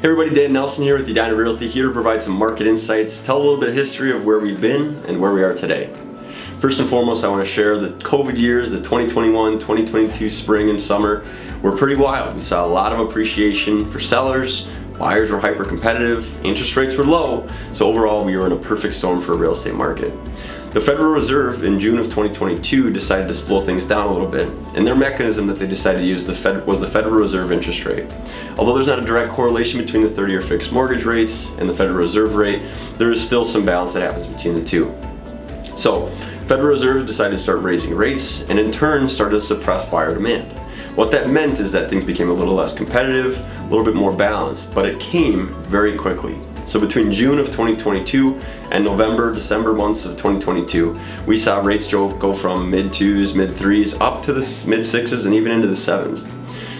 Hey everybody, Dan Nelson here with Edina Realty, here to provide some market insights, tell a little bit of history of where we've been and where we are today. First and foremost, I want to share the COVID years, the 2021, 2022 spring and summer were pretty wild. We saw a lot of appreciation for sellers, buyers were hyper competitive, interest rates were low, so overall we were in a perfect storm for a real estate market. The Federal Reserve in June of 2022 decided to slow things down a little bit, and their mechanism that they decided to use was the Federal Reserve interest rate. Although there's not a direct correlation between the 30-year fixed mortgage rates and the Federal Reserve rate, there is still some balance that happens between the two. So, Federal Reserve decided to start raising rates, and in turn started to suppress buyer demand. What that meant is that things became a little less competitive, a little bit more balanced, but it came very quickly. So between June of 2022 and November, December months of 2022, we saw rates go from mid-2s, mid-3s, up to the mid-6s and even into the 7s.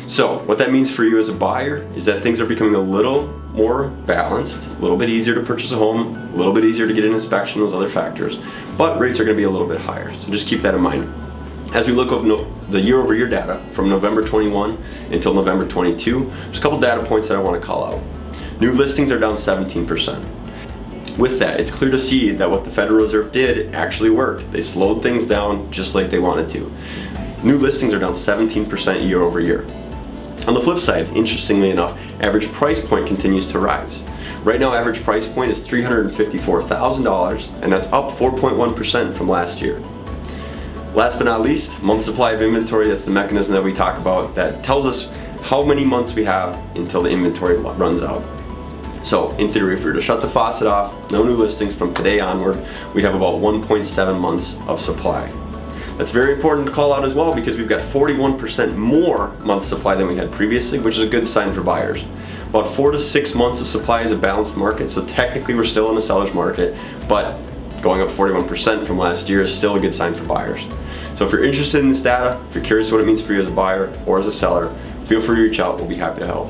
So what that means for you as a buyer is that things are becoming a little more balanced, a little bit easier to purchase a home, a little bit easier to get an inspection, those other factors, but rates are going to be a little bit higher. So just keep that in mind. As we look over the year-over-year data from November 21 until November 22, there's a couple data points that I want to call out. New listings are down 17%. With that, it's clear to see that what the Federal Reserve did actually worked. They slowed things down just like they wanted to. New listings are down 17% year over year. On the flip side, interestingly enough, average price point continues to rise. Right now, average price point is $354,000, and that's up 4.1% from last year. Last but not least, month supply of inventory. That's the mechanism that we talk about that tells us how many months we have until the inventory runs out. So in theory, if we were to shut the faucet off, no new listings from today onward, we'd have about 1.7 months of supply. That's very important to call out as well because we've got 41% more month supply than we had previously, which is a good sign for buyers. About 4 to 6 months of supply is a balanced market, so technically we're still in a seller's market, but going up 41% from last year is still a good sign for buyers. So if you're interested in this data, if you're curious what it means for you as a buyer or as a seller, feel free to reach out. We'll be happy to help.